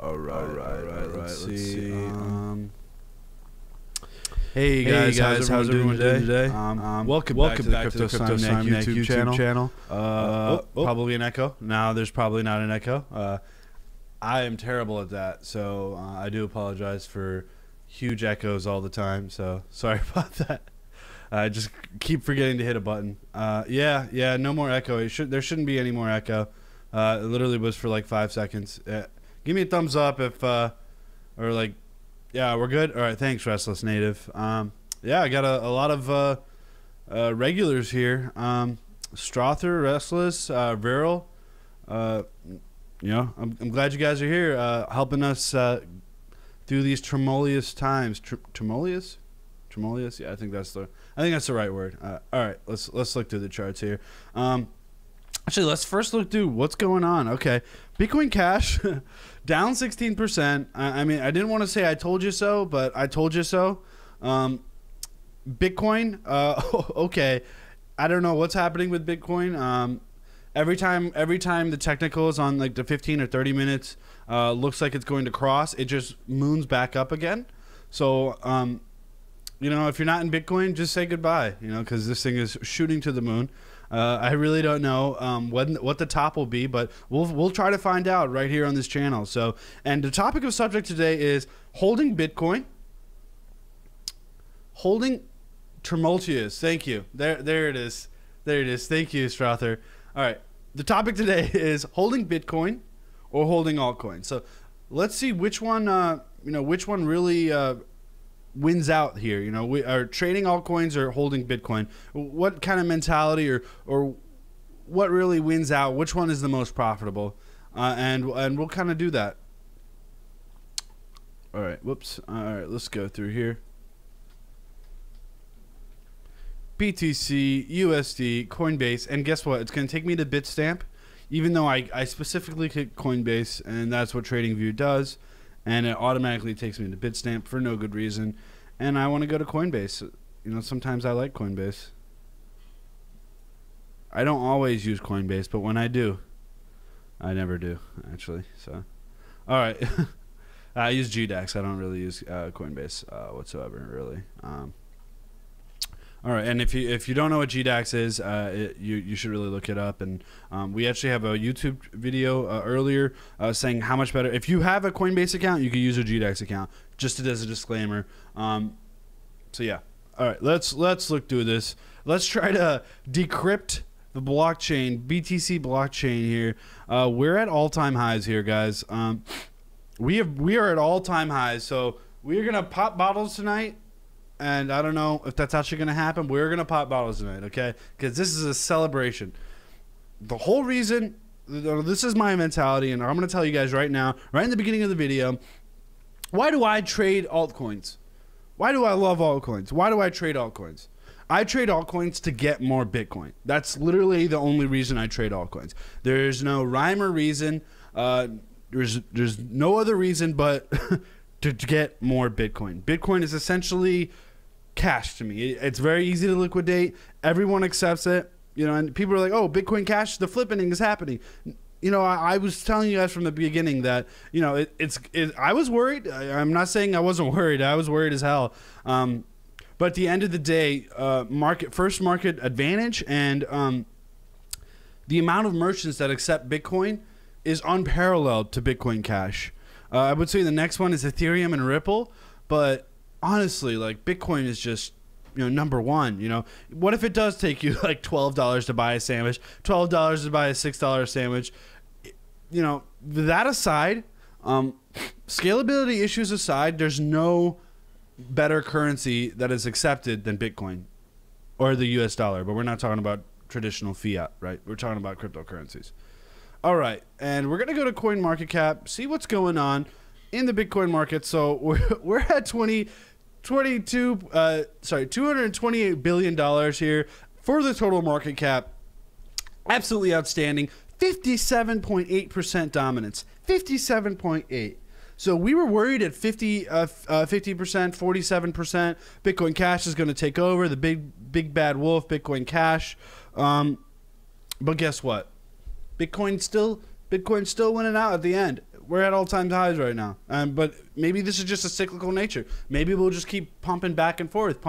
All right. Let's see. Hey guys, how's everyone doing today? Welcome back to the Crypto Steemit YouTube channel. Probably an echo. No, there's probably not an echo. I am terrible at that, so I do apologize for huge echoes all the time. So sorry about that. I just keep forgetting to hit a button. Yeah, no more echo. There shouldn't be any more echo. It literally was for like 5 seconds. Give me a thumbs up if, or like, yeah, we're good. All right, thanks, Restless Native. Yeah, I got a lot of regulars here. Strother, Restless, Viral. You know, I'm glad you guys are here, helping us through these tremulous times. Tremulous? Tremulous? Yeah, I think that's the right word. All right, let's look through the charts here. Actually, let's first look through what's going on. Okay, Bitcoin Cash down 16%. I mean, I didn't want to say I told you so, but I told you so. Bitcoin, okay, I don't know what's happening with Bitcoin. Every time the technical is on like the 15 or 30 minutes, looks like it's going to cross, it just moons back up again. So, you know, if you're not in Bitcoin, just say goodbye, you know, because this thing is shooting to the moon. I really don't know what the top will be, but we'll try to find out right here on this channel. So, and the topic of subject today is holding Bitcoin, holding tumultuous. Thank you. There it is. There it is. Thank you, Strother. All right. The topic today is holding Bitcoin or holding altcoin. So, let's see which one. You know, which one really wins out here. You know, we are trading altcoins or holding Bitcoin. What kind of mentality or what really wins out? Which one is the most profitable? And we'll kind of do that. All right. Whoops. All right. Let's go through here. BTC, USD, Coinbase, and guess what? It's going to take me to Bitstamp, even though I specifically click Coinbase, and that's what TradingView does. And it automatically takes me to Bitstamp for no good reason. And I want to go to Coinbase. You know, sometimes I like Coinbase. I don't always use Coinbase, but when I do, I never do, actually. So, all right. I use GDAX. I don't really use Coinbase whatsoever, really. All right, and if you don't know what GDAX is, you should really look it up. And we actually have a YouTube video earlier saying how much better. If you have a Coinbase account, you can use a GDAX account. Just as a disclaimer. So yeah, all right. Let's look through this. Let's try to decrypt the blockchain, BTC blockchain here. We're at all-time highs here, guys. We are at all-time highs. So we're gonna pop bottles tonight. And I don't know if that's actually going to happen. We're going to pop bottles tonight, okay? Because this is a celebration. The whole reason, this is my mentality, and I'm going to tell you guys right now, right in the beginning of the video, why do I trade altcoins? Why do I love altcoins? Why do I trade altcoins? I trade altcoins to get more Bitcoin. That's literally the only reason I trade altcoins. There's no rhyme or reason. There's no other reason but to get more Bitcoin. Bitcoin is essentially cash to me. It's very easy to liquidate. Everyone accepts it. You know, and people are like, "Oh, Bitcoin Cash, the flipping is happening." You know, I was telling you guys from the beginning that, you know, I was worried. I'm not saying I wasn't worried. I was worried as hell. But at the end of the day, first market advantage, and the amount of merchants that accept Bitcoin is unparalleled to Bitcoin Cash. I would say the next one is Ethereum and Ripple, but honestly, like, Bitcoin is just, you know, number one. You know, what if it does take you like $12 to buy a sandwich, $12 to buy a $6 sandwich? You know, that aside, scalability issues aside, there's no better currency that is accepted than Bitcoin or the US dollar. But we're not talking about traditional fiat, right? We're talking about cryptocurrencies. All right, and we're gonna go to CoinMarketCap, see what's going on in the Bitcoin market. So we're at $228 billion here for the total market cap. Absolutely outstanding. 57.8% dominance. 57.8. So we were worried at 50%, 47%. Bitcoin Cash is going to take over, the big bad wolf, Bitcoin Cash. But guess what? Bitcoin's still winning out at the end. we're at all-time highs right now. But maybe this is just a cyclical nature. Maybe we'll just keep pumping back and forth.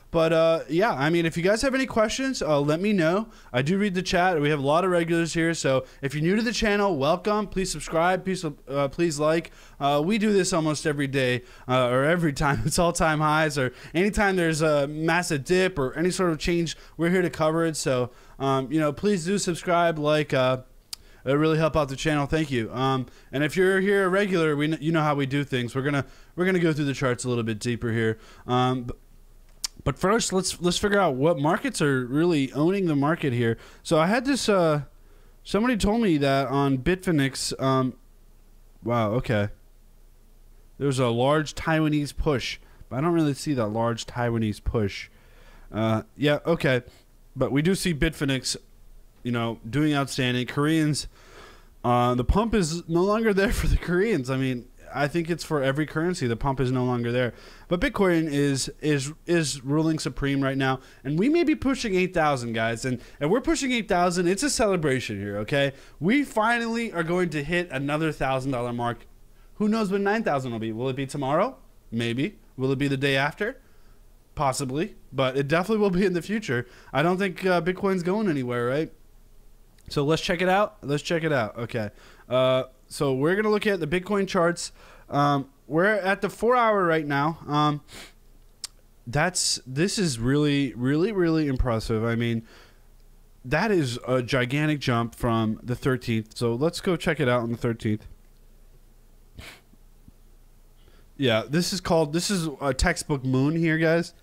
But yeah, I mean, if you guys have any questions, let me know. I do read the chat. We have a lot of regulars here, so if you're new to the channel, welcome. Please subscribe. Please like. We do this almost every day, or every time it's all-time highs, or anytime there's a massive dip or any sort of change, we're here to cover it. So, you know, please do subscribe, like. It really help out the channel. Thank you. And if you're here a regular, you know how we do things. We're gonna go through the charts a little bit deeper here. But first, let's figure out what markets are really owning the market here. So I had this. Somebody told me that on Bitfinex. Wow. Okay. There's a large Taiwanese push, but I don't really see that large Taiwanese push. Yeah. Okay. But we do see Bitfinex, you know, doing outstanding. Koreans, the pump is no longer there for the Koreans. I mean, I think it's for every currency. The pump is no longer there. But Bitcoin is ruling supreme right now, and we may be pushing 8,000, guys. And we're pushing 8,000. It's a celebration here, okay? We finally are going to hit another $1,000 mark. Who knows when 9,000 will be? Will it be tomorrow? Maybe. Will it be the day after? Possibly. But it definitely will be in the future. I don't think Bitcoin's going anywhere, right? So let's check it out. Okay. So we're going to look at the Bitcoin charts. We're at the 4-hour right now. This is really, really, really impressive. I mean, that is a gigantic jump from the 13th. So let's go check it out on the 13th. Yeah, this is a textbook moon here, guys.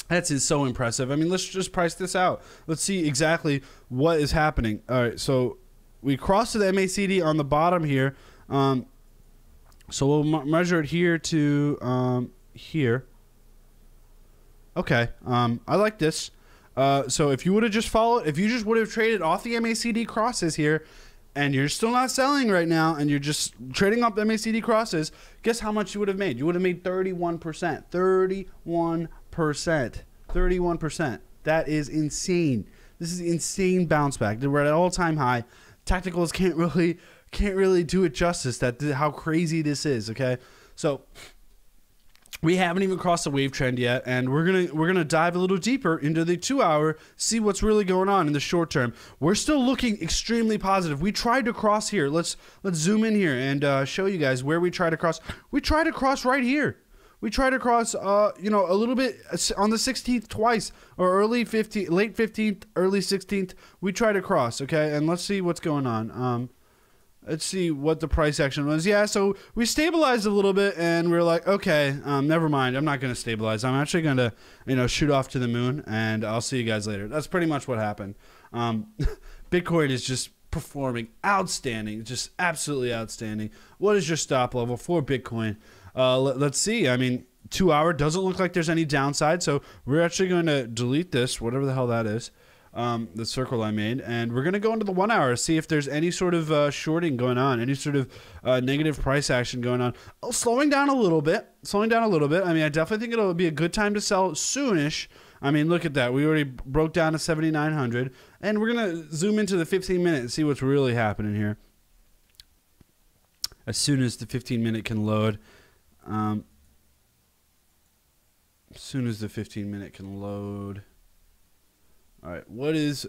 That's so impressive. I mean, let's just price this out. Let's see exactly what is happening. All right, so we crossed to the MACD on the bottom here. So we'll measure it here to here. Okay, I like this. So if you would have just followed, if you just would have traded off the MACD crosses here, and you're still not selling right now, and you're just trading up the MACD crosses, guess how much you would have made? You would have made 31%. 31%. That is insane. This is insane bounce back. We're at an all-time high. Tacticals can't really do it justice. How crazy this is. Okay, so we haven't even crossed the wave trend yet, and we're gonna dive a little deeper into the 2-hour, see what's really going on in the short term. We're still looking extremely positive. We tried to cross here. Let's zoom in here and show you guys where we tried to cross. We tried to cross right here. We tried to cross, you know, a little bit on the 16th twice, or late 15th, early 16th. We tried to cross, okay? And let's see what's going on. Let's see what the price action was. Yeah, so we stabilized a little bit, and we're like, okay, never mind. I'm not going to stabilize. I'm actually going to, you know, shoot off to the moon, and I'll see you guys later. That's pretty much what happened. Bitcoin is just performing outstanding, just absolutely outstanding. What is your stop level for Bitcoin? Let's see. I mean, 2-hour doesn't look like there's any downside, so we're actually going to delete this, whatever the hell that is, the circle I made, and we're going to go into the 1-hour, see if there's any sort of shorting going on, any sort of negative price action going on. Oh, slowing down a little bit. I mean, I definitely think it'll be a good time to sell soonish. I mean, look at that. We already broke down to 7,900, and we're going to zoom into the 15-minute and see what's really happening here. As soon as the 15-minute can load. As soon as the 15-minute can load. All right, what's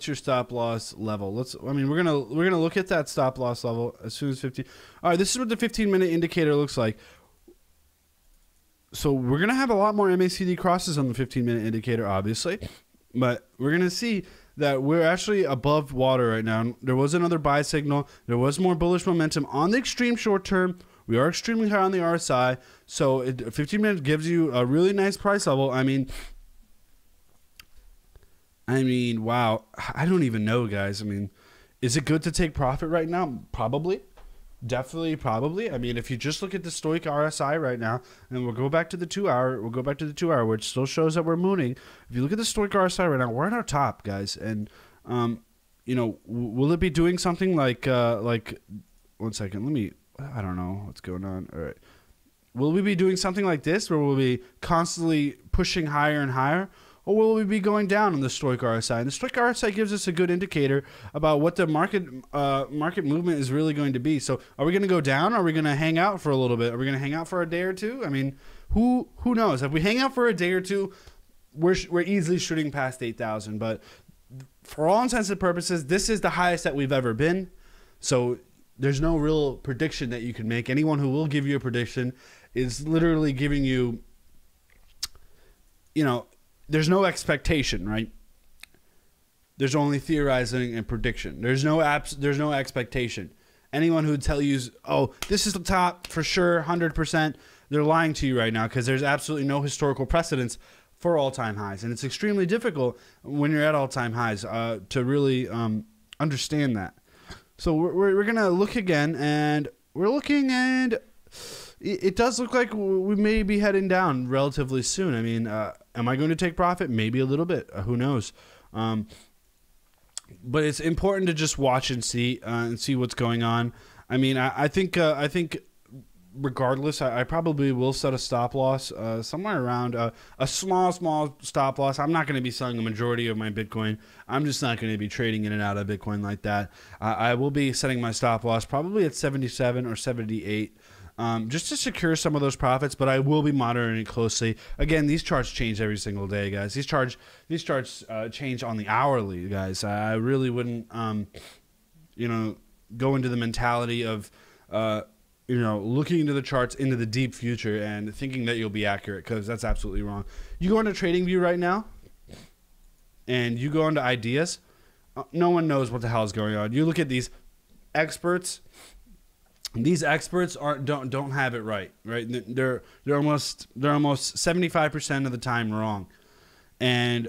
your stop loss level? We're gonna look at that stop loss level as soon as 15. All right, this is what the 15-minute indicator looks like. So we're gonna have a lot more MACD crosses on the 15-minute indicator, obviously, but we're gonna see that we're actually above water right now. There was another buy signal. There was more bullish momentum on the extreme short term. We are extremely high on the RSI, so 15 minutes gives you a really nice price level. I mean, wow. I don't even know, guys. I mean, is it good to take profit right now? Probably. Definitely, probably. I mean, if you just look at the stoic RSI right now, and we'll go back to the 2-hour, which still shows that we're mooning. If you look at the stoic RSI right now, we're at our top, guys. And, you know, will it be doing something like 1 second, I don't know what's going on. All right. Will we be doing something like this where we'll be constantly pushing higher and higher? or will we be going down on the Stoic RSI? And the Stoic RSI gives us a good indicator about what the market movement is really going to be. So are we going to go down? Or are we going to hang out for a little bit? Are we going to hang out for a day or two? I mean, who knows? If we hang out for a day or two, we're easily shooting past 8,000. But for all intents and purposes, this is the highest that we've ever been. So there's no real prediction that you can make. Anyone who will give you a prediction is literally giving you, there's no expectation, right? There's only theorizing and prediction. There's no expectation. Anyone who would tell you, oh, this is the top for sure, 100%, they're lying to you right now, because there's absolutely no historical precedence for all-time highs. And it's extremely difficult when you're at all-time highs to really understand that. So we're going to look again, and we're looking, and it does look like we may be heading down relatively soon. I mean, am I going to take profit? Maybe a little bit. Who knows? But it's important to just watch and see what's going on. I mean, I think regardless, I probably will set a stop loss somewhere around a small stop loss. I'm not going to be selling a majority of my Bitcoin. I'm just not going to be trading in and out of Bitcoin like that. I will be setting my stop loss probably at 77 or 78. Just to secure some of those profits, but I will be monitoring it closely. Again, these charts change every single day, guys. These charts change on the hourly, guys. I really wouldn't, go into the mentality of, looking into the charts into the deep future and thinking that you'll be accurate, because that's absolutely wrong. You go into TradingView right now, and you go into ideas. No one knows what the hell is going on. You look at these experts. These experts don't have it right. They're almost 75% of the time wrong. And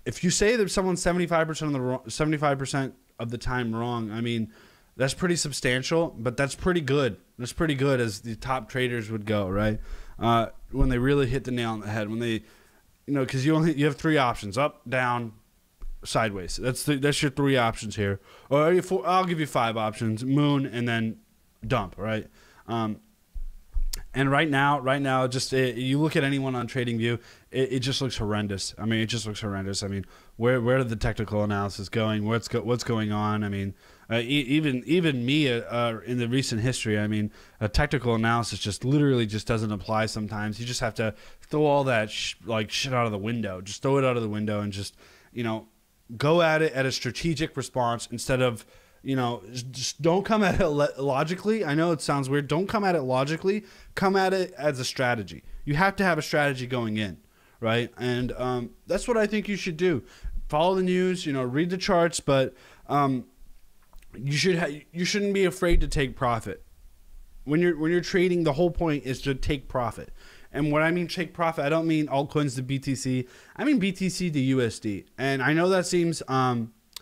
if you say that someone's 75% of the time wrong, I mean, that's pretty substantial, but that's pretty good. That's pretty good, as the top traders would go, right? When they really hit the nail on the head, when they, because you have three options: up, down, sideways. That's your three options here. Or I'll give you five options: moon, and then dump, right? And right now, just you look at anyone on TradingView, it just looks horrendous. I mean, it just looks horrendous. I mean, where are the technical analysis going? What's going on? I mean, even me in the recent history, I mean, a technical analysis just literally just doesn't apply sometimes. You just have to throw all that shit out of the window. Just throw it out of the window and just go at it at a strategic response instead of. Just don't come at it logically. I know it sounds weird. Don't come at it logically. Come at it as a strategy. You have to have a strategy going in, right? And that's what I think you should do. Follow the news. Read the charts, but you shouldn't be afraid to take profit. When you're trading, the whole point is to take profit. And what I mean take profit, I don't mean altcoins to BTC. I mean BTC to USD. And I know that seems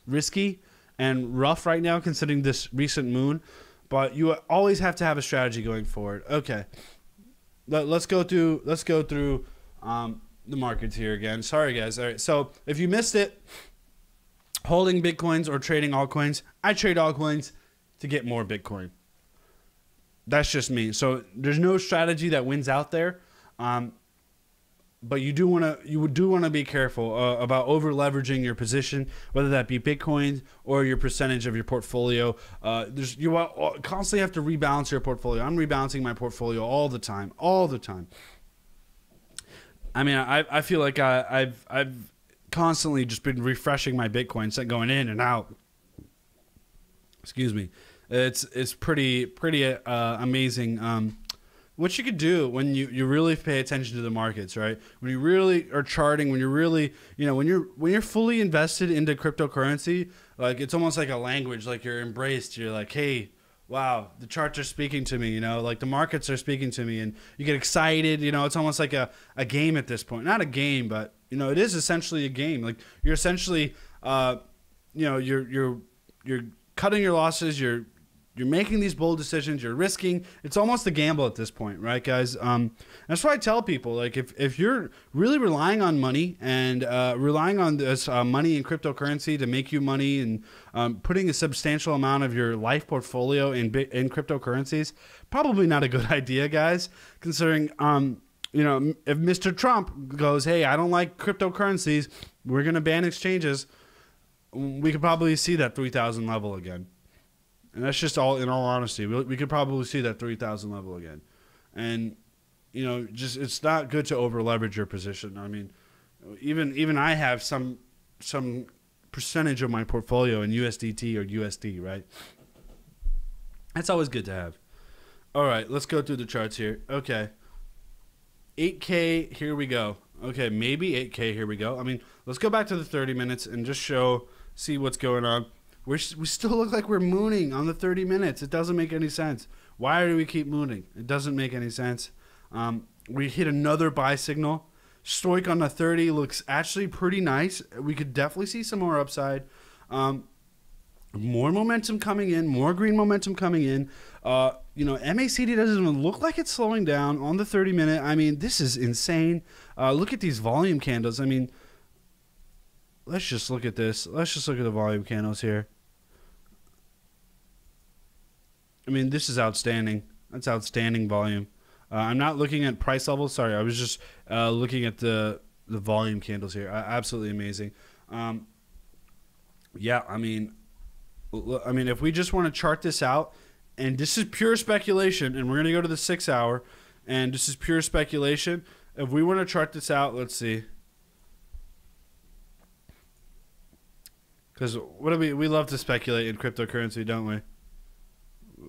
risky and rough right now considering this recent moon, but you always have to have a strategy going forward. Okay, let's go through the markets here again. Sorry guys. All right, so if you missed it, holding Bitcoins or trading altcoins, I trade altcoins to get more Bitcoin. That's just me. So there's no strategy that wins out there. But you do want to be careful about over leveraging your position, whether that be Bitcoin or your percentage of your portfolio. You constantly have to rebalance your portfolio. I'm rebalancing my portfolio all the time. I mean, I feel like I've constantly just been refreshing my Bitcoin, going in and out. Excuse me. It's pretty amazing. What you could do when you really pay attention to the markets, right? When you really are charting, when you're really, when you're fully invested into cryptocurrency, like it's almost like a language, like you're embraced. You're like, hey, wow, the charts are speaking to me, like the markets are speaking to me, and you get excited. It's almost like a game at this point. Not a game, but it is essentially a game. Like you're essentially, you're cutting your losses. You're making these bold decisions. You're risking. It's almost a gamble at this point, right, guys? That's why I tell people, like, if you're really relying on money and relying on this money in cryptocurrency to make you money and putting a substantial amount of your life portfolio in cryptocurrencies, probably not a good idea, guys, considering you know, if Mr. Trump goes, hey, I don't like cryptocurrencies, we're going to ban exchanges, we could probably see that 3,000 level again. And that's just all, in all honesty, we could probably see that 3,000 level again. And, you know, just, it's not good to over leverage your position. I mean, even I have some percentage of my portfolio in USDT or USD, right? That's always good to have. All right, let's go through the charts here. Okay. 8K, here we go. Okay, maybe 8K, here we go. I mean, let's go back to the 30 minutes and just see what's going on. We still look like we're mooning on the 30 minutes. It doesn't make any sense. Why do we keep mooning? It doesn't make any sense. We hit another buy signal. Stoic on the 30 looks actually pretty nice. We could definitely see some more upside. More momentum coming in, more green momentum coming in. You know, MACD doesn't even look like it's slowing down on the 30 minute. I mean, this is insane. Look at these volume candles. I mean, let's just look at this. Let's just look at the volume candles here. I mean, this is outstanding. That's outstanding volume. I'm not looking at price levels. Sorry, I was just looking at the volume candles here. Absolutely amazing. Yeah, I mean, if we just want to chart this out, and this is pure speculation, and we're going to go to the 6 hour, and this is pure speculation. If we want to chart this out, let's see. Because what do we love to speculate in cryptocurrency, don't we?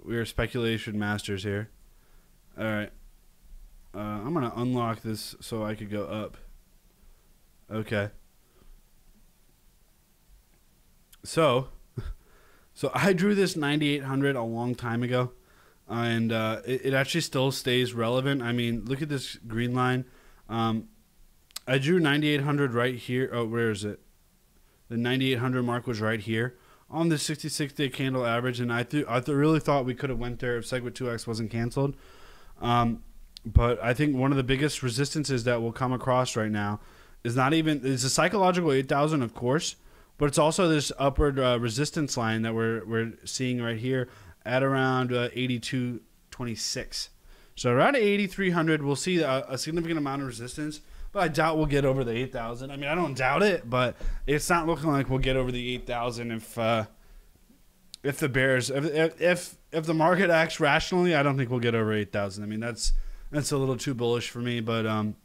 We are speculation masters here. All right. I'm going to unlock this so I could go up. Okay. So I drew this 9,800 a long time ago, and it actually still stays relevant. I mean, look at this green line. I drew 9,800 right here. Oh, where is it? The 9,800 mark was right here on the 66-day candle average, and I really thought we could have went there if Segwit2x wasn't canceled. But I think one of the biggest resistances that we'll come across right now is it's a psychological 8,000, of course, but it's also this upward resistance line that we're seeing right here at around 82.26. So around 8,300, we'll see a significant amount of resistance, but I doubt we'll get over the 8,000. I mean, I don't doubt it, but it's not looking like we'll get over the 8,000 if the bears, if the market acts rationally. I don't think we'll get over 8,000. I mean, that's a little too bullish for me, but I'm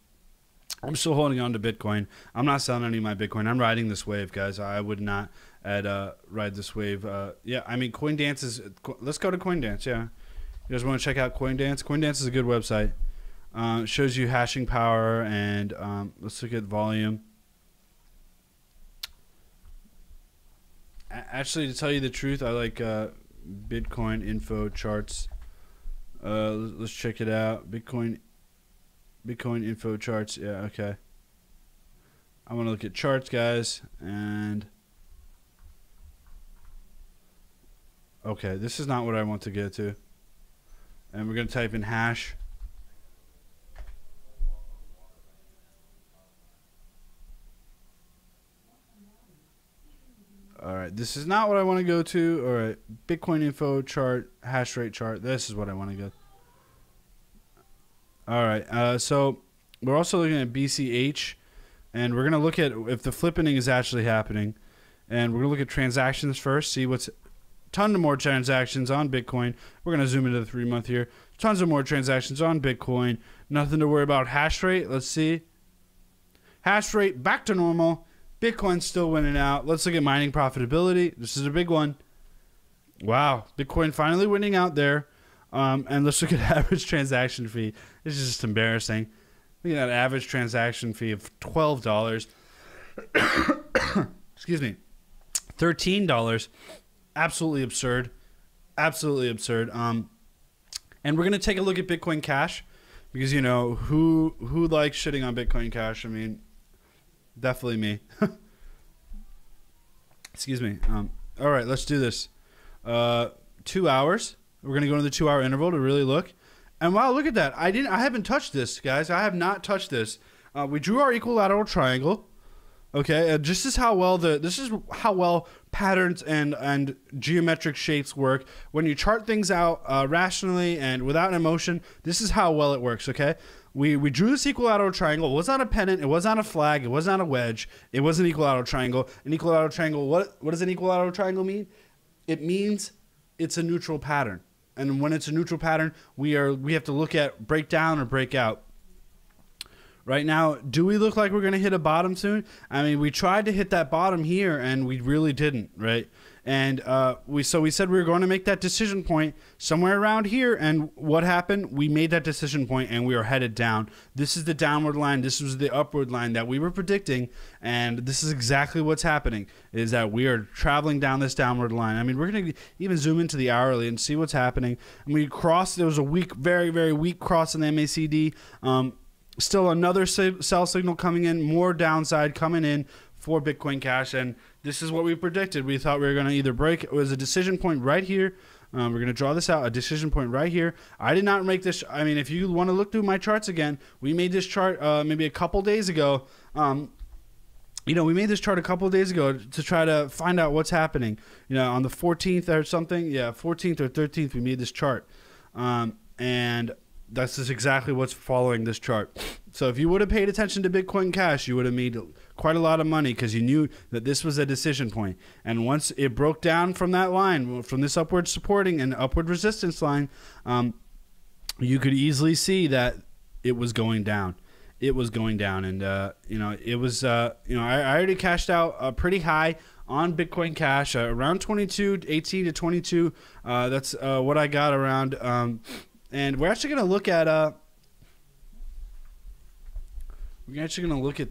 still holding on to Bitcoin. I'm not selling any of my Bitcoin. I'm riding this wave, guys. I would not ride this wave. Yeah, I mean, CoinDance is. Let's go to CoinDance. Yeah, you guys want to check out CoinDance? CoinDance is a good website. It shows you hashing power, and let's look at volume. Actually, to tell you the truth, I like Bitcoin info charts. Let's check it out. Bitcoin info charts. Yeah, okay. I want to look at charts, guys, and okay, this is not what I want to get to. And we're going to type in hash. All right, this is not what I want to go to. All right, Bitcoin info chart, hash rate chart. This is what I want to go. All right, so we're also looking at BCH, and we're going to look at if the flipping is actually happening. And we're going to look at transactions first, see what's ton of more transactions on Bitcoin. We're going to zoom into the 3-month here. Tons of more transactions on Bitcoin. Nothing to worry about. Hash rate, let's see. Hash rate back to normal. Bitcoin's still winning out. Let's look at mining profitability. This is a big one. Wow, Bitcoin finally winning out there. And let's look at average transaction fee. This is just embarrassing. Look at that average transaction fee of $12. Excuse me. $13. Absolutely absurd. Absolutely absurd. And we're going to take a look at Bitcoin Cash because, you know, who likes shitting on Bitcoin Cash? I mean, definitely me. Excuse me. All right, let's do this. 2 hours. We're going to go into the 2-hour interval to really look. And wow, look at that. I haven't touched this, guys. I have not touched this. We drew our equilateral triangle. Okay, this is how well patterns and geometric shapes work. When you chart things out rationally and without emotion, this is how well it works. Okay, we drew this equilateral triangle. It was not a pennant. It was not a flag. It was not a wedge. It was an equilateral triangle. An equilateral triangle. What does an equilateral triangle mean? It means it's a neutral pattern. And when it's a neutral pattern, we have to look at break down or break out. Right now, do we look like we're going to hit a bottom soon? I mean, we tried to hit that bottom here, and we really didn't, right? And we said we were going to make that decision point somewhere around here, and what happened? We made that decision point, and we are headed down. This is the downward line. This was the upward line that we were predicting, and this is exactly what's happening, is that we are traveling down this downward line. I mean, we're going to even zoom into the hourly and see what's happening. And we crossed. There was a weak, very, very weak cross in the MACD. Still another sell signal coming in, more downside coming in for Bitcoin Cash, and this is what we predicted. We thought we were going to either break. It was a decision point right here. We're going to draw this out, a decision point right here. I did not make this. I mean, if you want to look through my charts again, we made this chart maybe a couple days ago. We made this chart a couple of days ago to try to find out what's happening. On the 14th or something. Yeah, 14th or 13th, we made this chart. And that's just exactly what's following this chart. So if you would have paid attention to Bitcoin Cash, you would have made quite a lot of money because you knew that this was a decision point. And once it broke down from that line, from this upward supporting and upward resistance line, you could easily see that it was going down. It was going down, and it was. I already cashed out pretty high on Bitcoin Cash, around 18 to 22. That's what I got around. And we're actually going to look at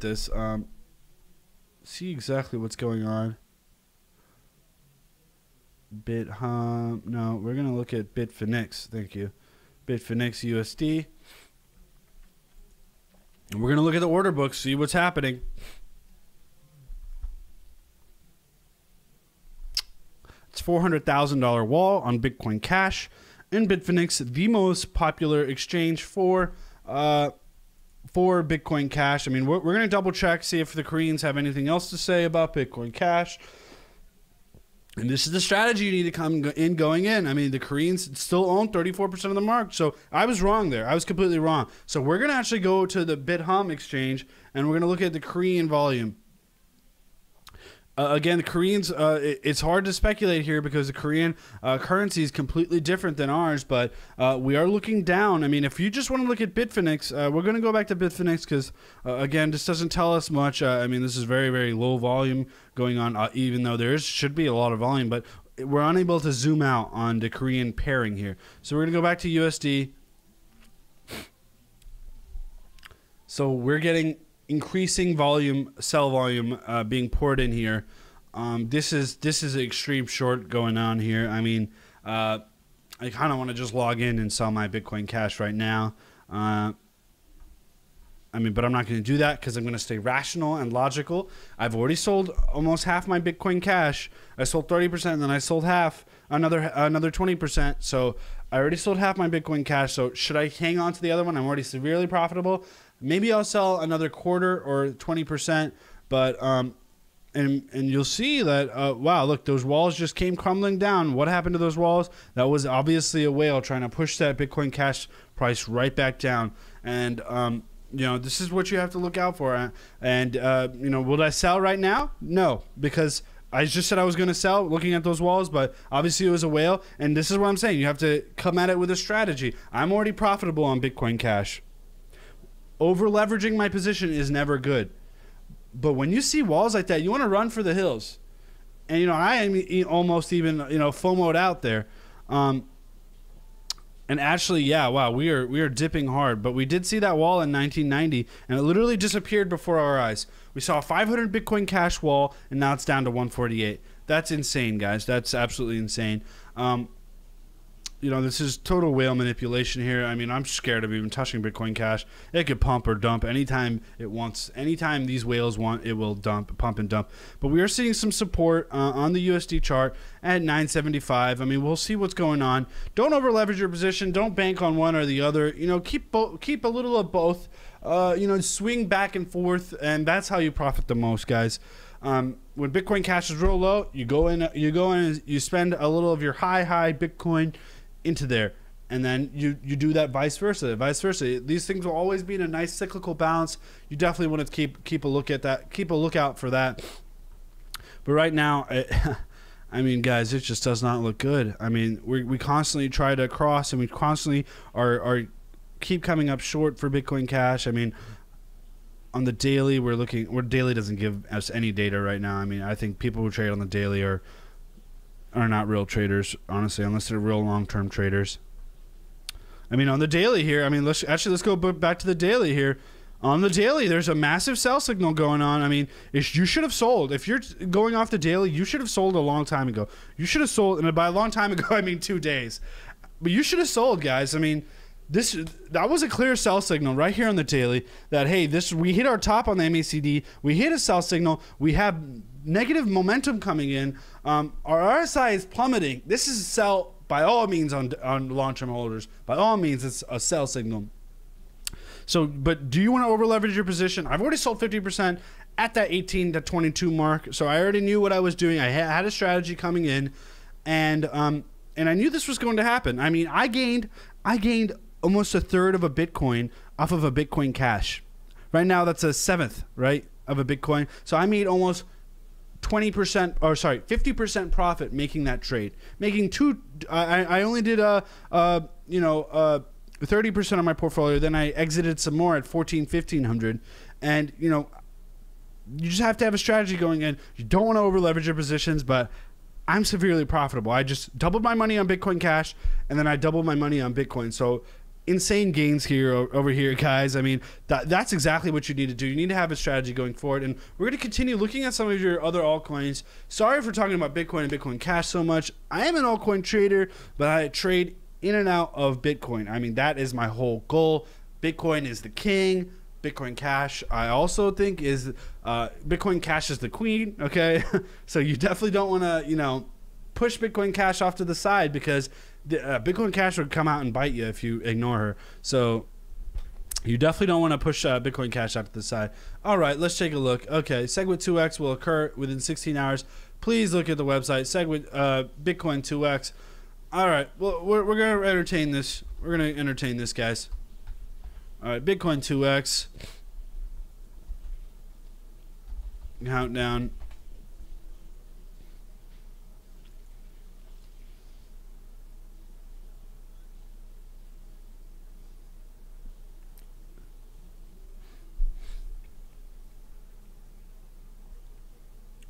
this, see exactly what's going on. No, we're going to look at Bitfinex. Thank you. Bitfinex USD. And we're going to look at the order book, see what's happening. It's $400,000 wall on Bitcoin Cash. In Bitfinex, the most popular exchange for Bitcoin Cash. I mean, we're going to double check, see if the Koreans have anything else to say about Bitcoin Cash. And this is the strategy you need to come in going in. I mean, the Koreans still own 34% of the market. So I was wrong there. I was completely wrong. So we're going to actually go to the BitHum exchange, and we're going to look at the Korean volume. Again, the Koreans, it's hard to speculate here because the Korean currency is completely different than ours, but we are looking down. I mean, if you just want to look at Bitfinex, we're going to go back to Bitfinex because, again, this doesn't tell us much. I mean, this is very, very low volume going on, even though there should be a lot of volume, but we're unable to zoom out on the Korean pairing here. So we're going to go back to USD. So we're getting increasing volume, sell volume being poured in here. This is an extreme short going on here. I mean, I kind of want to just log in and sell my Bitcoin Cash right now. But I'm not going to do that because I'm going to stay rational and logical. I've already sold almost half my Bitcoin Cash. I sold 30%, and then I sold half, another 20%. So I already sold half my Bitcoin Cash. So should I hang on to the other one? I'm already severely profitable. Maybe I'll sell another quarter or 20%, but and you'll see that wow, look, those walls just came crumbling down. What happened to those walls? That was obviously a whale trying to push that Bitcoin Cash price right back down. And this is what you have to look out for. And would I sell right now? No, because I just said I was going to sell looking at those walls, but obviously it was a whale. And this is what I'm saying. You have to come at it with a strategy. I'm already profitable on Bitcoin Cash. Over leveraging my position is never good. But when you see walls like that, you want to run for the hills. And, I am almost even, FOMO'd out there. And actually, yeah, wow, we are dipping hard. But we did see that wall in 1990, and it literally disappeared before our eyes. We saw a 500 Bitcoin Cash wall, and now it's down to 148. That's insane, guys. That's absolutely insane. you know, this is total whale manipulation here. I mean, I'm scared of even touching Bitcoin Cash. It could pump or dump anytime it wants. Anytime these whales want, it will pump and dump. But we are seeing some support on the USD chart at 975. I mean, we'll see what's going on. Don't over leverage your position. Don't bank on one or the other. You know, keep a little of both. You know, swing back and forth, and that's how you profit the most, guys. When Bitcoin Cash is real low, you go in, and you spend a little of your high Bitcoin into there, and then you do that vice versa. These things will always be in a nice cyclical balance. You definitely want to keep a look at that, keep a lookout for that. But right now, I mean, guys, it just does not look good. I mean, we constantly try to cross, and we constantly are keep coming up short for Bitcoin Cash. I mean, on the daily, daily doesn't give us any data right now. I mean, I think people who trade on the daily are not real traders, honestly, unless they're real long-term traders. I mean, on the daily here, I mean, let's go back to the daily here. On the daily, there's a massive sell signal going on. I mean, you should have sold. If you're going off the daily, you should have sold a long time ago. You should have sold, and by a long time ago, I mean 2 days. But you should have sold, guys. I mean, that was a clear sell signal right here on the daily that, hey, we hit our top on the MACD. We hit a sell signal. We have negative momentum coming in. Our RSI is plummeting. This is a sell by all means on long-term holders. By all means, it's a sell signal. So, but do you want to over leverage your position? I've already sold 50% at that 18 to 22 mark. So I already knew what I was doing. I had a strategy coming in, and I knew this was going to happen. I mean, I gained almost a third of a Bitcoin off of a Bitcoin Cash. Right now, that's a seventh, right, of a Bitcoin. So I made almost 50% profit making that trade. Making I only did 30% of my portfolio. Then I exited some more at 1500, and you know, you just have to have a strategy going in. You don't want to over leverage your positions, but I'm severely profitable. I just doubled my money on Bitcoin Cash, and then I doubled my money on Bitcoin. So insane gains here over here, guys. I mean, that's exactly what you need to do. You need to have a strategy going forward, and we're going to continue looking at some of your other altcoins. Sorry for talking about Bitcoin and Bitcoin Cash so much. I am an altcoin trader, but I trade in and out of Bitcoin. I mean, that is my whole goal. Bitcoin is the king. Bitcoin Cash, I also think, is Bitcoin Cash is the queen. Okay, so you definitely don't want to, you know, push Bitcoin Cash off to the side, because Bitcoin Cash would come out and bite you if you ignore her. So you definitely don't want to push Bitcoin Cash off to the side. All right, let's take a look. Okay, SegWit 2x will occur within 16 hours. Please look at the website, SegWit Bitcoin 2x. All right, well, we're going to entertain this. We're going to entertain this, guys. All right, Bitcoin 2x. Countdown.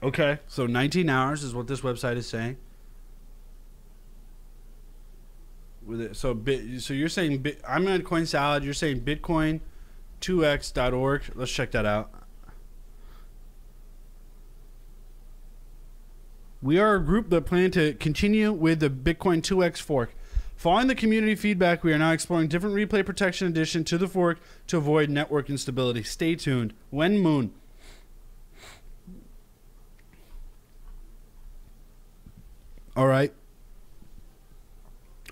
Okay, so 19 hours is what this website is saying. With it, so you're saying I'm on CoinSalad. You're saying Bitcoin2x.org. Let's check that out. We are a group that plan to continue with the Bitcoin 2x fork. Following the community feedback, we are now exploring different replay protection addition to the fork to avoid network instability. Stay tuned. When Moon. All right.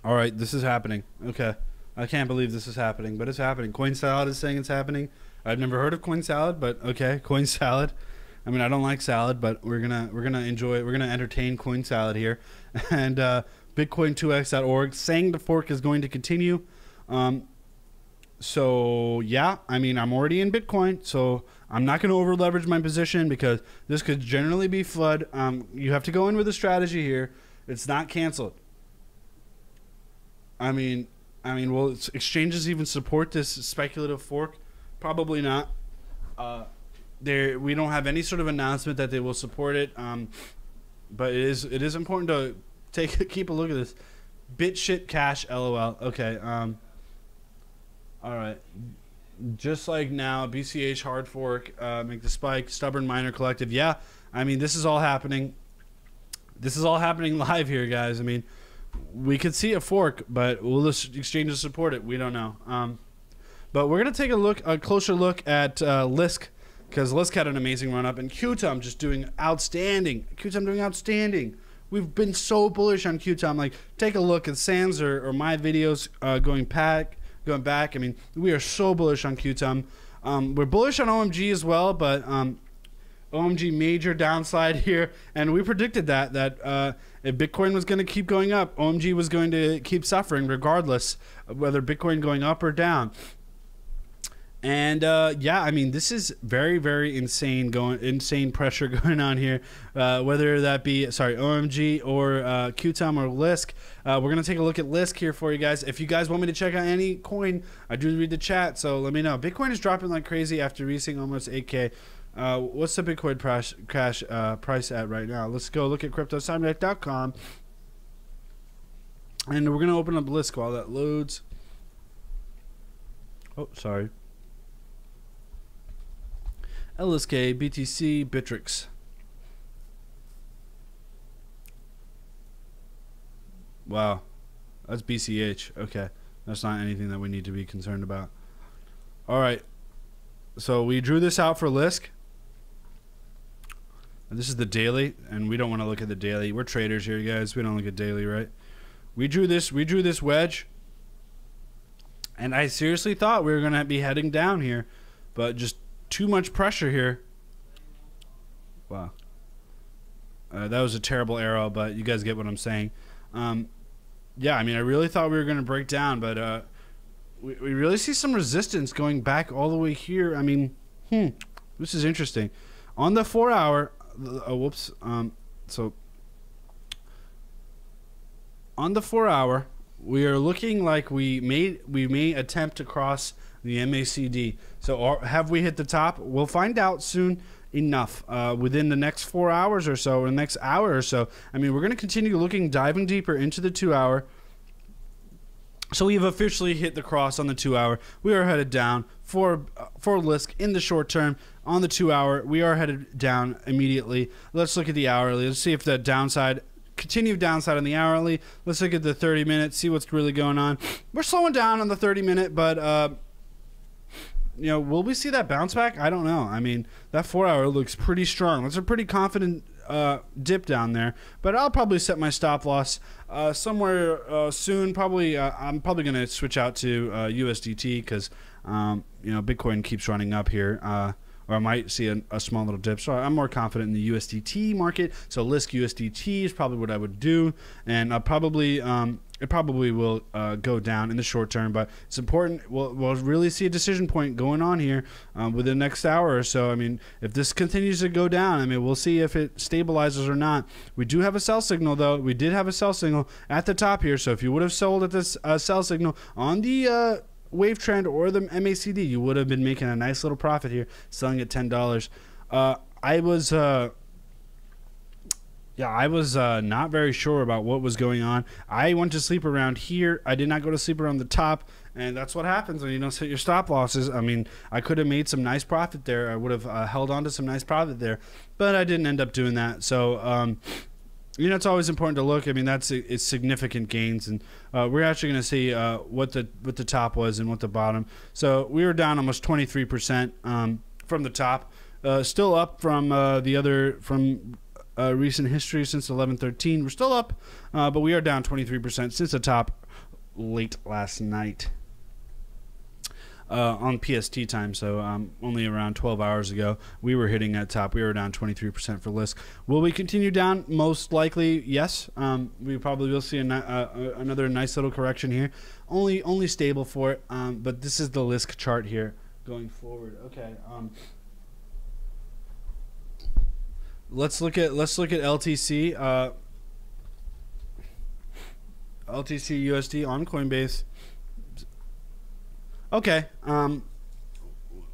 All right, this is happening. Okay. I can't believe this is happening, but it's happening. CoinSalad is saying it's happening. I've never heard of CoinSalad, but okay, CoinSalad. I mean, I don't like salad, but we're gonna enjoy it. We're gonna entertain CoinSalad here, and Bitcoin2x.org saying the fork is going to continue. So yeah, I mean, I'm already in Bitcoin, so I'm not going to over leverage my position because this could generally be FUD. You have to go in with a strategy here. It's not canceled. I mean, will exchanges even support this speculative fork? Probably not. We don't have any sort of announcement that they will support it. But it is important to keep a look at this. BitShit Cash, LOL. Okay. All right. Just like now, BCH hard fork, make the spike, stubborn miner collective. Yeah, I mean, this is all happening. This is all happening live here, guys. I mean, we could see a fork, but will this exchanges support it? We don't know. But we're gonna take a closer look at Lisk, because Lisk had an amazing run up, and Qtum just doing outstanding. Qtum doing outstanding. We've been so bullish on Qtum. Like, take a look at Sam's or my videos going back. I mean, we are so bullish on Qtum. We're bullish on OMG as well, but OMG major downside here, and we predicted that if Bitcoin was going to keep going up, OMG was going to keep suffering regardless of whether Bitcoin going up or down. And yeah, I mean, this is very, very insane pressure going on here, whether that be OMG or Qtum or Lisk. We're gonna take a look at Lisk here for you guys. If you guys want me to check out any coin, I do read the chat, so let me know. Bitcoin is dropping like crazy after reaching almost 8K. What's the Bitcoin price at right now? Let's go look at cryptosimulate.com, and we're gonna open up Lisk while that loads. Oh, sorry. LSK, BTC, Bittrex. Wow. That's BCH. Okay. That's not anything that we need to be concerned about. All right. So we drew this out for Lisk. And this is the daily, and we don't want to look at the daily. We're traders here, guys. We don't look at daily, right? We drew this wedge. And I seriously thought we were going to be heading down here, but just too much pressure here. Wow. That was a terrible arrow, but you guys get what I'm saying. Yeah, I mean, I really thought we were going to break down, but we really see some resistance going back all the way here. I mean, this is interesting. On the 4 hour, so on the 4 hour, we are looking like we may attempt to cross the MACD. So have we hit the top? We'll find out soon enough within the next 4 hours or so, or the next hour or so. I mean, we're going to continue diving deeper into the 2 hour. So we've officially hit the cross on the 2 hour. We are headed down for Lisk in the short term. On the 2 hour, we are headed down immediately. Let's look at the hourly. Let's see if the continued downside on the hourly. Let's look at the 30 minutes, see what's really going on. We're slowing down on the 30 minute, but you know, will we see that bounce back? I don't know. I mean, that 4 hour looks pretty strong. That's a pretty confident dip down there, but I'll probably set my stop loss somewhere soon. Probably I'm probably going to switch out to USDT, because you know, Bitcoin keeps running up here, or I might see a small little dip. So I'm more confident in the USDT market. So Lisk USDT is probably what I would do, and it probably will go down in the short term, but it's important. We'll really see a decision point going on here within the next hour or so. I mean, if this continues to go down, I mean, we'll see if it stabilizes or not. We do have a sell signal, though. We did have a sell signal at the top here. So if you would have sold at this sell signal on the wave trend or the MACD, you would have been making a nice little profit here, selling at $10. I was not very sure about what was going on. I went to sleep around here. I did not go to sleep around the top, and that's what happens when you don't set your stop losses. I mean, I could have made some nice profit there. I would have held on to some nice profit there, but I didn't end up doing that. So, you know, it's always important to look. I mean, it's significant gains, and we're actually going to see what the top was and what the bottom. So we were down almost 23% from the top, still up from recent history since 11/13. We're still up, but we are down 23% since the top late last night on PST time. So only around 12 hours ago, we were hitting that top. We were down 23% for Lisk. Will we continue down? Most likely, yes. We probably will see another nice little correction here. Only stable for it. But this is the Lisk chart here going forward. Okay. Let's look at LTC. LTC USD on Coinbase. Okay.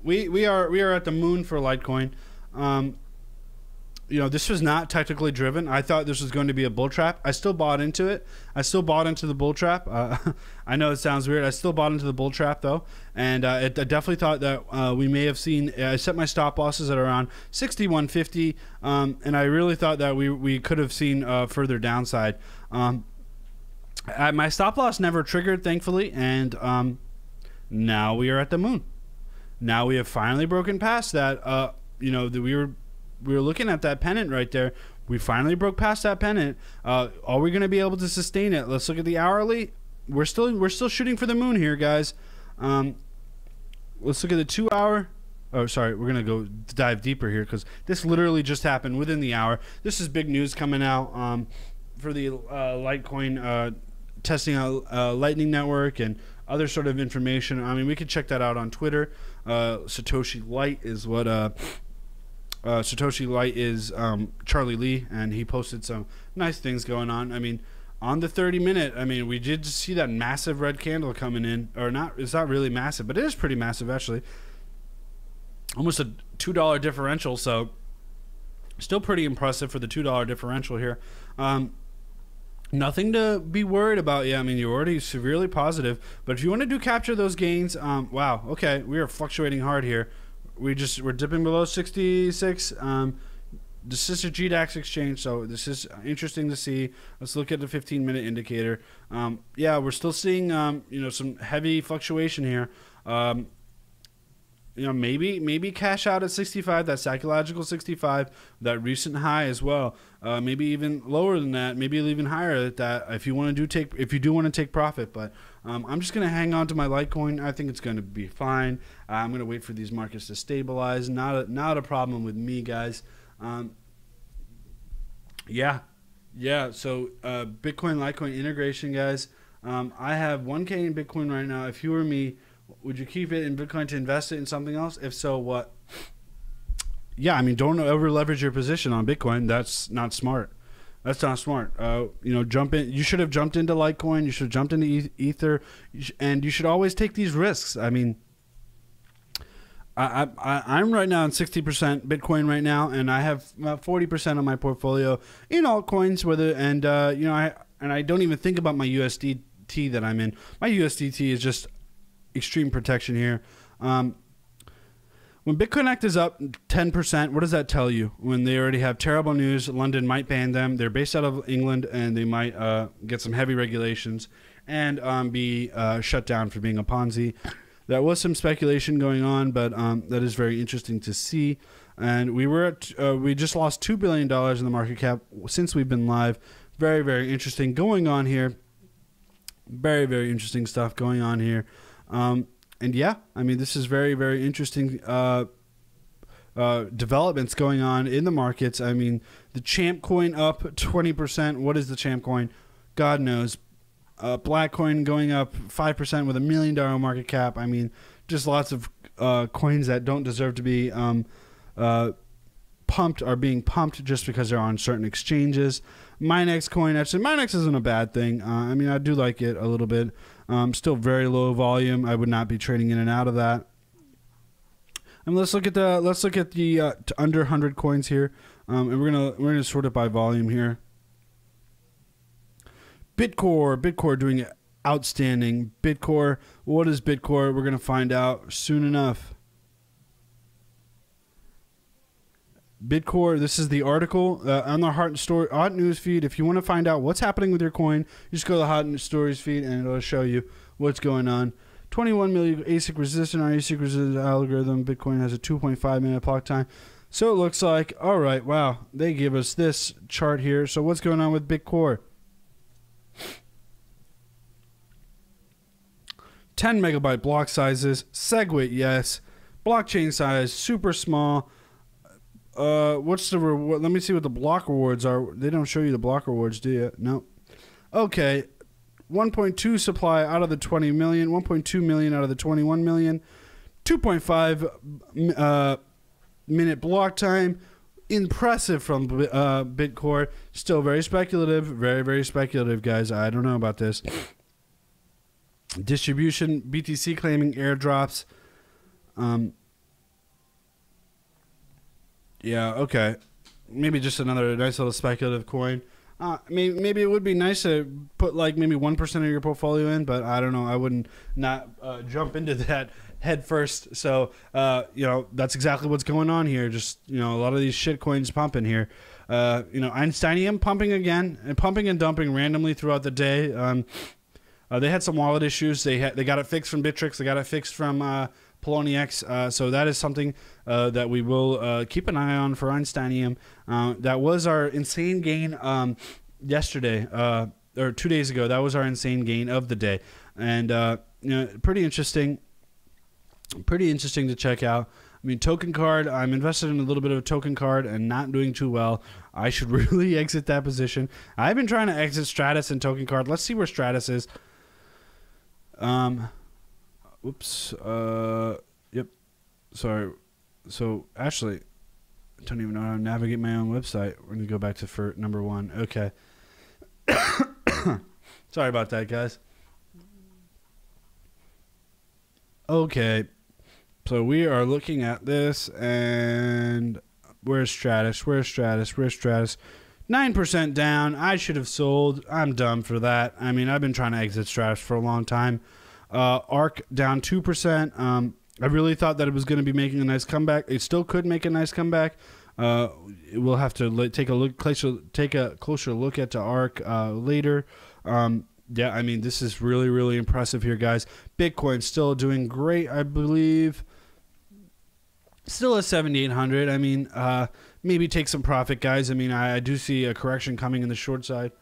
We are at the moon for Litecoin. You know, this was not technically driven. I thought this was going to be a bull trap. I still bought into it. I still bought into the bull trap. I know it sounds weird. I still bought into the bull trap, though. And I definitely thought that we may have seen... I set my stop losses at around 61.50. And I really thought that we could have seen further downside. My stop loss never triggered, thankfully, and now we are at the moon. Now we have finally broken past that. We were looking at that pennant right there. We finally broke past that pennant. Are we going to be able to sustain it? Let's look at the hourly. We're still shooting for the moon here, guys. Let's look at the 2 hour. Oh, sorry. We're going to go dive deeper here because this literally just happened within the hour. This is big news coming out for the Litecoin testing out Lightning Network and other sort of information. I mean, we could check that out on Twitter. Satoshi Light is what Satoshi Light is Charlie Lee, and he posted some nice things going on. I mean, on the 30-minute, I mean, we did see that massive red candle coming in, or not. It's not really massive, but it is pretty massive actually. Almost a $2 differential, so still pretty impressive for the $2 differential here. Nothing to be worried about. Yeah, I mean, you're already severely positive, but if you want to capture those gains, wow, okay, we are fluctuating hard here. We're dipping below 66. This is a GDAX exchange, so this is interesting to see. Let's look at the 15-minute indicator. Yeah, we're still seeing some heavy fluctuation here. Maybe cash out at 65, that psychological 65, that recent high as well. Maybe even lower than that, maybe even higher at that if you want to do want to take profit. But I'm just going to hang on to my Litecoin. I think it's going to be fine. I'm going to wait for these markets to stabilize. Not a problem with me, guys. Yeah. So Bitcoin Litecoin integration, guys. I have 1K in Bitcoin right now. If you were me, would you keep it in Bitcoin to invest it in something else? If so, what? Yeah, I mean, don't over leverage your position on Bitcoin. That's not smart. That's not smart. Jump in. You should have jumped into Litecoin. You should have jumped into Ether, and you should always take these risks. I mean, I'm right now in 60% Bitcoin right now, and I have about 40% of my portfolio in altcoins. I don't even think about my USDT that I'm in. My USDT is just extreme protection here. When BitConnect is up 10%, what does that tell you? When they already have terrible news, London might ban them. They're based out of England, and they might get some heavy regulations and be shut down for being a Ponzi. There was some speculation going on, but that is very interesting to see. And we just lost $2 billion in the market cap since we've been live. Very, very interesting going on here. Very, very interesting stuff going on here. And yeah, I mean, this is very, very interesting developments going on in the markets. I mean, the Champ coin up 20%. What is the Champ coin? God knows. Black coin going up 5% with $1 million market cap. I mean, just lots of coins that don't deserve to be pumped are being pumped just because they're on certain exchanges. Minex coin, actually, Minex isn't a bad thing. I mean, I do like it a little bit. Still very low volume. I would not be trading in and out of that. And let's look at the under 100 coins here. And we're gonna sort it by volume here. Bitcore doing outstanding. Bitcore, what is Bitcore? We're gonna find out soon enough. Bitcore, this is the article on the Hot News feed. If you want to find out what's happening with your coin, you just go to the Hot News Stories feed and it'll show you what's going on. 21 million ASIC resistant. Our ASIC resistant algorithm. Bitcoin has a 2.5 minute block time. So it looks like, all right, wow, they give us this chart here. So what's going on with Bitcore? 10 megabyte block sizes. SegWit, yes. Blockchain size, super small. What's the reward? Let me see what the block rewards are. They don't show you the block rewards, do you? No. Okay. 1.2 supply out of the 20 million. 1.2 million out of the 21 million. 2.5 minute block time. Impressive from Bitcore. Still very speculative. Very, very speculative, guys. I don't know about this. Distribution. BTC claiming airdrops. Yeah, okay. Maybe just another nice little speculative coin. Maybe it would be nice to put like maybe 1% of your portfolio in, but I don't know. I wouldn't not jump into that head first. So that's exactly what's going on here. Just a lot of these shit coins pumping here. Einsteinium pumping again and pumping and dumping randomly throughout the day. They had some wallet issues. They got it fixed from Bittrex. They got it fixed from Poloniex. So that is something that we will keep an eye on for Einsteinium. That was our insane gain yesterday or 2 days ago. That was our insane gain of the day, and pretty interesting. Pretty interesting to check out. I mean, token card, I'm invested in a little bit of a token card and not doing too well. I should really exit that position. I've been trying to exit Stratus and token card. Let's see where Stratus is. Oops. Yep. Sorry. So, actually, I don't even know how to navigate my own website. We're going to go back to for number 1. Okay. Sorry about that, guys. Okay. So we are looking at this, and where's Stratus? Where's Stratus? Where's Stratus? 9% down. I should have sold. I'm dumb for that. I mean, I've been trying to exit Stratus for a long time. ARK down 2%. I really thought that it was going to be making a nice comeback. It still could make a nice comeback. We'll have to take a closer look at the ARK later. Yeah, I mean, this is really, really impressive here, guys. Bitcoin still doing great, I believe. Still at 7,800. I mean, maybe take some profit, guys. I mean, I do see a correction coming in the short side.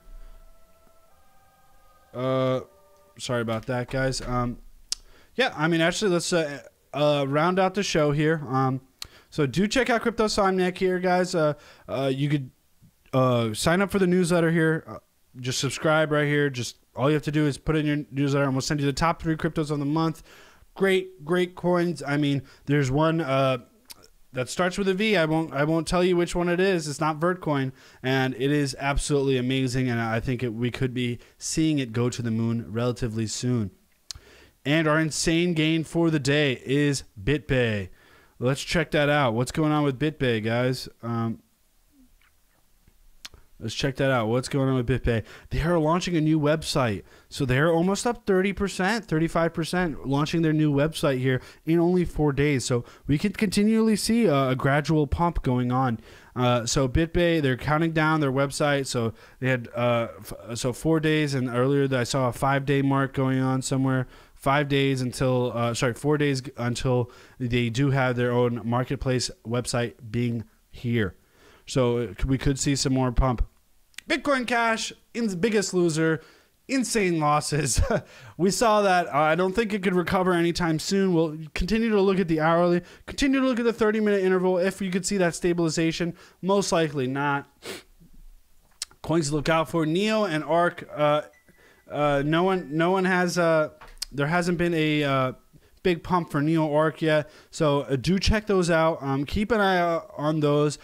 Sorry about that, guys. Yeah, I mean, actually, let's round out the show here. So do check out Crypto Somniac here, guys. You could sign up for the newsletter here. Just subscribe right here. Just all you have to do is put in your newsletter, and we'll send you the top 3 cryptos of the month. Great coins. I mean, there's one that starts with a V. I won't tell you which one it is. It's not Vertcoin, and it is absolutely amazing. And I think we could be seeing it go to the moon relatively soon. And our insane gain for the day is BitBay. Let's check that out. What's going on with BitBay, guys? Let's check that out. What's going on with BitBay? They are launching a new website. So they're almost up 30%, 35%, launching their new website here in only 4 days. So we can continually see a gradual pump going on. So BitBay, they're counting down their website. So they had 4 days, and earlier I saw a 5-day mark going on somewhere. 5 days until 4 days until they do have their own marketplace website being here. So we could see some more pump. Bitcoin Cash, biggest loser, insane losses. We saw that. I don't think it could recover anytime soon. We'll continue to look at the hourly, continue to look at the 30-minute interval. If you could see that stabilization, most likely not. Coins to look out for: Neo and ARK. No one has. There hasn't been a big pump for Neo ARK yet, so do check those out. Keep an eye out on those.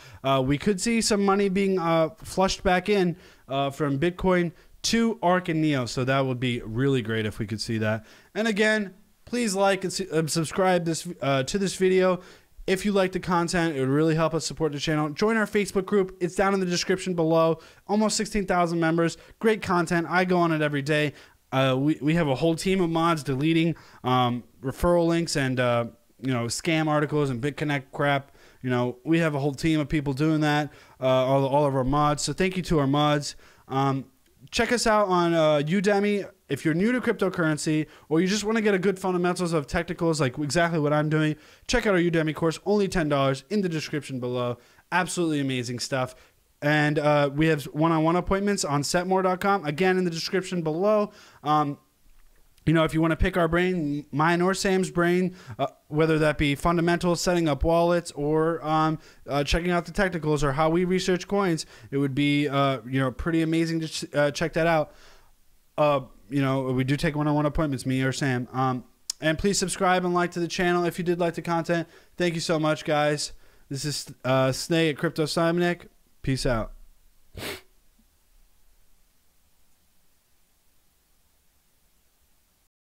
We could see some money being flushed back in from Bitcoin to ARK and Neo, so that would be really great if we could see that. And again, please like and subscribe to this video. If you like the content, it would really help us support the channel. Join our Facebook group. It's down in the description below. Almost 16,000 members. Great content. I go on it every day. We have a whole team of mods deleting referral links and scam articles and BitConnect crap. We have a whole team of people doing that. All of our mods. So thank you to our mods. Check us out on Udemy. If you're new to cryptocurrency, or you just want to get a good fundamentals of technicals, like exactly what I'm doing, check out our Udemy course. Only $10 in the description below. Absolutely amazing stuff. And we have one-on-one appointments on setmore.com. Again, in the description below. If you want to pick our brain, mine or Sam's brain, whether that be fundamentals, setting up wallets, or checking out the technicals, or how we research coins, it would be pretty amazing to check that out. We do take one-on-one appointments, me or Sam. And please subscribe and like to the channel if you did like the content. Thank you so much, guys. This is Snake at Crypto Somniac. Peace out.